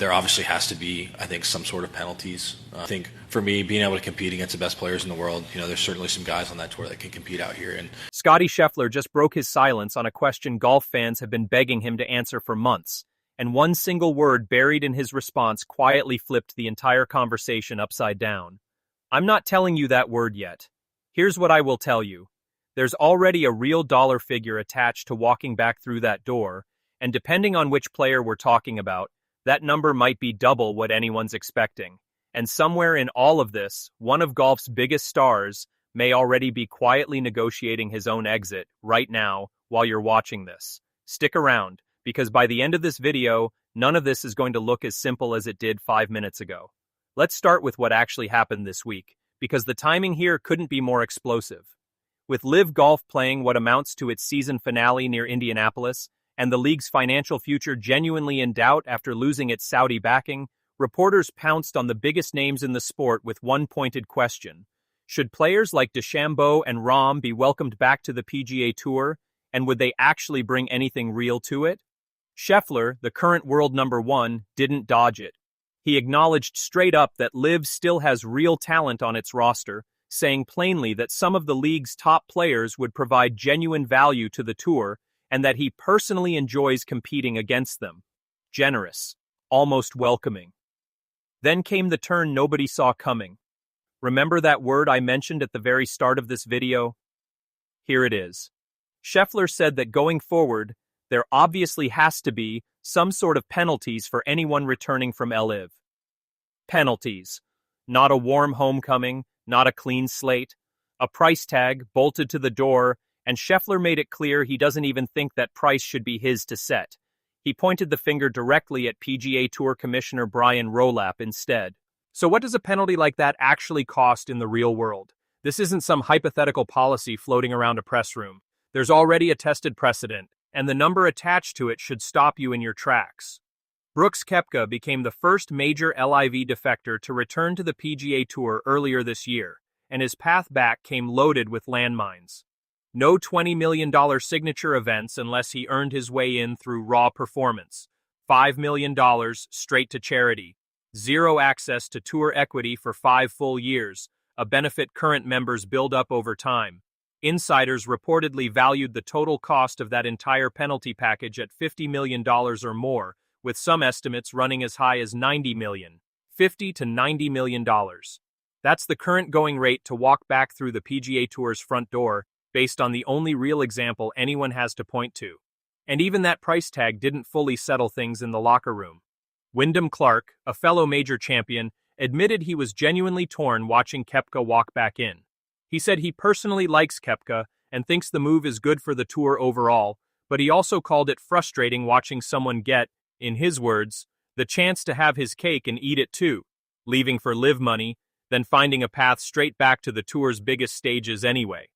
There obviously has to be, I think, some sort of penalties. I think for me, being able to compete against the best players in the world, there's certainly some guys on that tour that can compete out here. And Scottie Scheffler just broke his silence on a question golf fans have been begging him to answer for months, and one single word buried in his response quietly flipped the entire conversation upside down. I'm not telling you that word yet. Here's what I will tell you. There's already a real dollar figure attached to walking back through that door, and depending on which player we're talking about, that number might be double what anyone's expecting. And somewhere in all of this, one of golf's biggest stars may already be quietly negotiating his own exit right now while you're watching this. Stick around, because by the end of this video, none of this is going to look as simple as it did 5 minutes ago. Let's start with what actually happened this week, because the timing here couldn't be more explosive. With LIV Golf playing what amounts to its season finale near Indianapolis, and the league's financial future genuinely in doubt after losing its Saudi backing, reporters pounced on the biggest names in the sport with one pointed question. Should players like DeChambeau and Rahm be welcomed back to the PGA Tour, and would they actually bring anything real to it? Scheffler, the current world number one, didn't dodge it. He acknowledged straight up that LIV still has real talent on its roster, saying plainly that some of the league's top players would provide genuine value to the tour, and that he personally enjoys competing against them. Generous, almost welcoming. Then came the turn nobody saw coming. Remember that word I mentioned at the very start of this video? Here it is. Scheffler said that going forward, there obviously has to be some sort of penalties for anyone returning from LIV. Penalties. Not a warm homecoming, not a clean slate, a price tag bolted to the door, and Scheffler made it clear he doesn't even think that price should be his to set. He pointed the finger directly at PGA Tour Commissioner Brian Rowlap instead. So what does a penalty like that actually cost in the real world? This isn't some hypothetical policy floating around a press room. There's already a tested precedent, and the number attached to it should stop you in your tracks. Brooks Koepka became the first major LIV defector to return to the PGA Tour earlier this year, and his path back came loaded with landmines. No $20 million signature events unless he earned his way in through raw performance. $5 million straight to charity. Zero access to tour equity for 5 full years, a benefit current members build up over time. Insiders reportedly valued the total cost of that entire penalty package at $50 million or more, with some estimates running as high as $90 million. $50 to $90 million. That's the current going rate to walk back through the PGA Tour's front door, based on the only real example anyone has to point to. And even that price tag didn't fully settle things in the locker room. Wyndham Clark, a fellow major champion, admitted he was genuinely torn watching Koepka walk back in. He said he personally likes Koepka and thinks the move is good for the tour overall, but he also called it frustrating watching someone get, in his words, the chance to have his cake and eat it too, leaving for LIV money, then finding a path straight back to the tour's biggest stages anyway.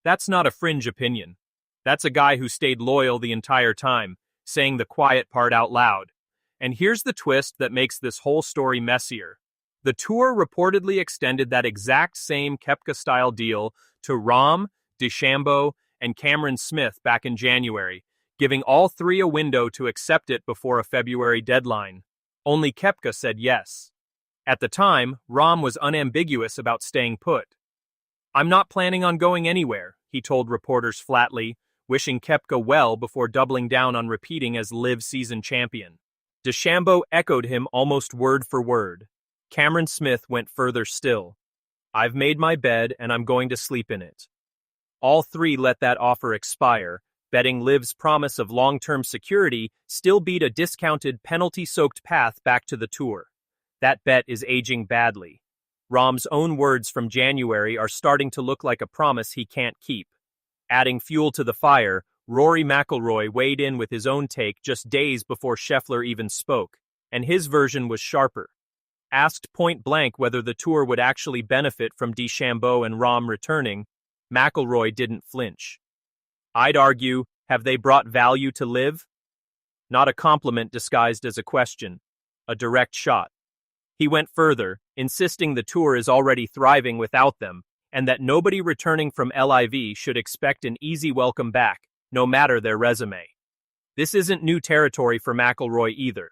That's not a fringe opinion. That's a guy who stayed loyal the entire time, saying the quiet part out loud. And here's the twist that makes this whole story messier. The tour reportedly extended that exact same Koepka-style deal to Rahm, DeChambeau, and Cameron Smith back in January, giving all three a window to accept it before a February deadline. Only Koepka said yes. At the time, Rahm was unambiguous about staying put. "I'm not planning on going anywhere," he told reporters flatly, wishing Koepka well before doubling down on repeating as LIV season champion. DeChambeau echoed him almost word for word. Cameron Smith went further still. "I've made my bed and I'm going to sleep in it." All three let that offer expire, betting LIV's promise of long-term security still beat a discounted penalty-soaked path back to the tour. That bet is aging badly. Rahm's own words from January are starting to look like a promise he can't keep. Adding fuel to the fire, Rory McIlroy weighed in with his own take just days before Scheffler even spoke, and his version was sharper. Asked point-blank whether the tour would actually benefit from DeChambeau and Rahm returning, McIlroy didn't flinch. "I'd argue, have they brought value to LIV?" Not a compliment disguised as a question, a direct shot. He went further, insisting the tour is already thriving without them, and that nobody returning from LIV should expect an easy welcome back, no matter their resume. This isn't new territory for McIlroy either.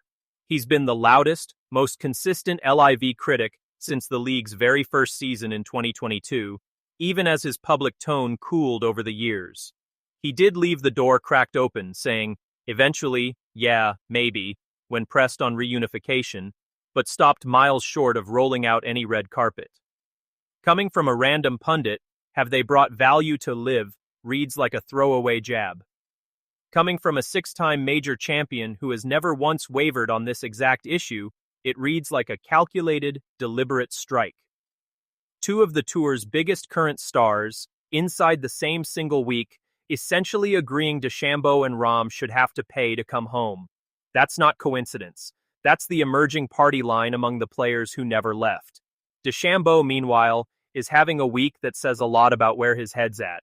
He's been the loudest, most consistent LIV critic since the league's very first season in 2022, even as his public tone cooled over the years. He did leave the door cracked open, saying, eventually, yeah, maybe, when pressed on reunification, but stopped miles short of rolling out any red carpet. Coming from a random pundit, have they brought value to LIV reads like a throwaway jab. Coming from a six-time major champion who has never once wavered on this exact issue, it reads like a calculated, deliberate strike. Two of the tour's biggest current stars, inside the same single week, essentially agreeing DeChambeau and Rahm should have to pay to come home. That's not coincidence. That's the emerging party line among the players who never left. DeChambeau, meanwhile, is having a week that says a lot about where his head's at.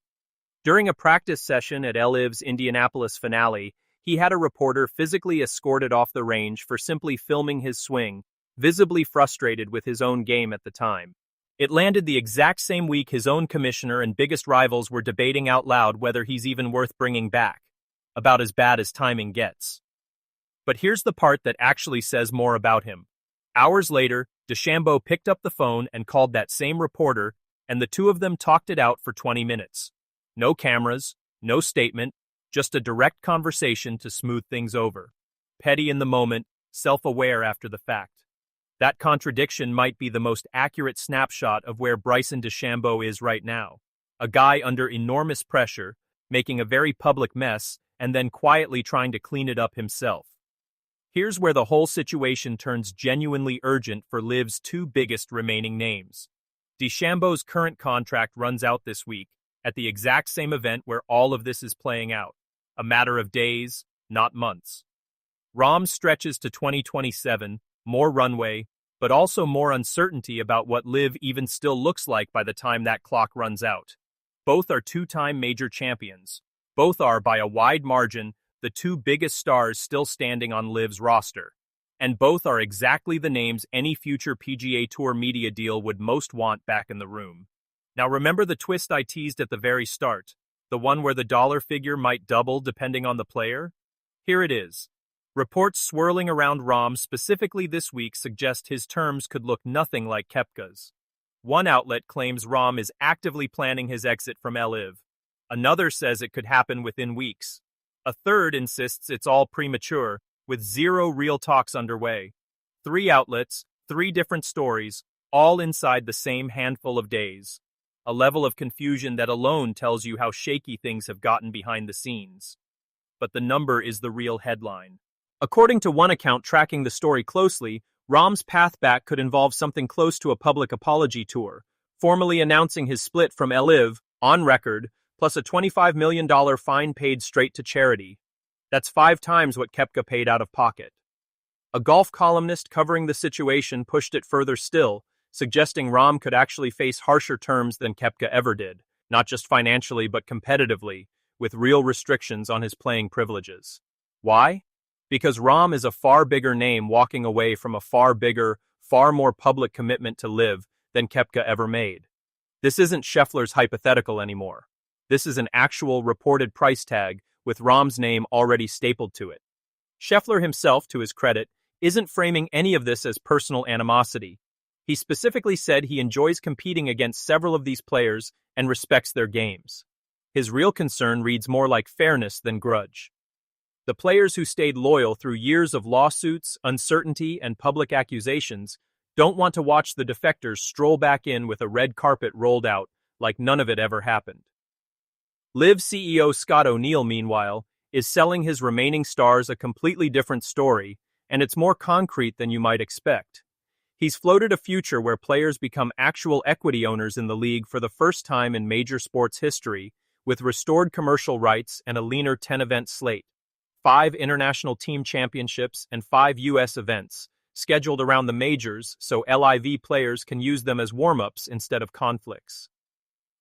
During a practice session at LIV's Indianapolis finale, he had a reporter physically escorted off the range for simply filming his swing, visibly frustrated with his own game at the time. It landed the exact same week his own commissioner and biggest rivals were debating out loud whether he's even worth bringing back. About as bad as timing gets. But here's the part that actually says more about him. Hours later, DeChambeau picked up the phone and called that same reporter, and the two of them talked it out for 20 minutes. No cameras, no statement, just a direct conversation to smooth things over. Petty in the moment, self-aware after the fact. That contradiction might be the most accurate snapshot of where Bryson DeChambeau is right now. A guy under enormous pressure, making a very public mess, and then quietly trying to clean it up himself. Here's where the whole situation turns genuinely urgent for LIV's two biggest remaining names. DeChambeau's current contract runs out this week, at the exact same event where all of this is playing out. A matter of days, not months. Rahm stretches to 2027, more runway, but also more uncertainty about what LIV even still looks like by the time that clock runs out. Both are two-time major champions. Both are, by a wide margin, the two biggest stars still standing on LIV's roster. And both are exactly the names any future PGA Tour media deal would most want back in the room. Now remember the twist I teased at the very start, the one where the dollar figure might double depending on the player? Here it is. Reports swirling around Rahm specifically this week suggest his terms could look nothing like Koepka's. One outlet claims Rahm is actively planning his exit from LIV. Another says it could happen within weeks. A third insists it's all premature, with zero real talks underway. Three outlets, three different stories, all inside the same handful of days. A level of confusion that alone tells you how shaky things have gotten behind the scenes. But the number is the real headline. According to one account tracking the story closely, Rahm's path back could involve something close to a public apology tour, formally announcing his split from LIV, on record, plus a $25 million fine paid straight to charity. That's 5 times what Koepka paid out of pocket. A golf columnist covering the situation pushed it further still, suggesting Rahm could actually face harsher terms than Koepka ever did, not just financially but competitively, with real restrictions on his playing privileges. Why? Because Rahm is a far bigger name walking away from a far bigger, far more public commitment to LIV than Koepka ever made. This isn't Scheffler's hypothetical anymore. This is an actual reported price tag with Rahm's name already stapled to it. Scheffler himself, to his credit, isn't framing any of this as personal animosity. He specifically said he enjoys competing against several of these players and respects their games. His real concern reads more like fairness than grudge. The players who stayed loyal through years of lawsuits, uncertainty, and public accusations don't want to watch the defectors stroll back in with a red carpet rolled out like none of it ever happened. LIV CEO Scott O'Neill, meanwhile, is selling his remaining stars a completely different story, and it's more concrete than you might expect. He's floated a future where players become actual equity owners in the league for the first time in major sports history, with restored commercial rights and a leaner 10-event slate, 5 international team championships and 5 U.S. events, scheduled around the majors so LIV players can use them as warm-ups instead of conflicts.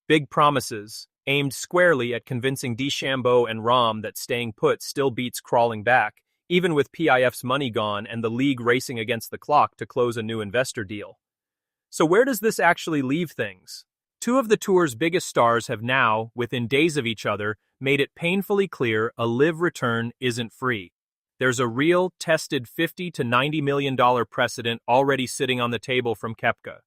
Big promises, aimed squarely at convincing DeChambeau and Rahm that staying put still beats crawling back, even with PIF's money gone and the league racing against the clock to close a new investor deal. So where does this actually leave things? Two of the tour's biggest stars have now, within days of each other, made it painfully clear a LIV return isn't free. There's a real, tested $50 to $90 million precedent already sitting on the table from Koepka.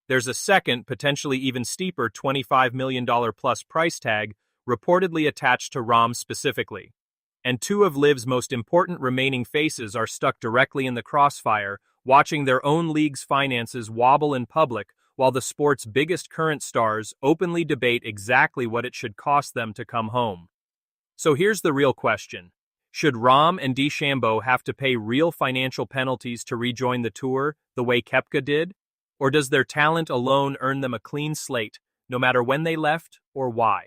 There's a second, potentially even steeper $25 million plus price tag reportedly attached to Rahm specifically. And two of LIV's most important remaining faces are stuck directly in the crossfire, watching their own league's finances wobble in public while the sport's biggest current stars openly debate exactly what it should cost them to come home. So here's the real question. Should Rahm and DeChambeau have to pay real financial penalties to rejoin the tour the way Koepka did? Or does their talent alone earn them a clean slate, no matter when they left or why?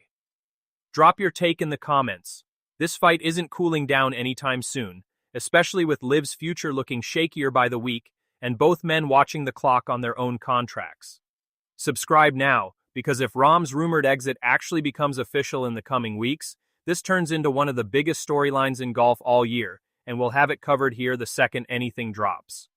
Drop your take in the comments. This fight isn't cooling down anytime soon, especially with LIV's future looking shakier by the week and both men watching the clock on their own contracts. Subscribe now, because if Rahm's rumored exit actually becomes official in the coming weeks, this turns into one of the biggest storylines in golf all year, and we'll have it covered here the second anything drops.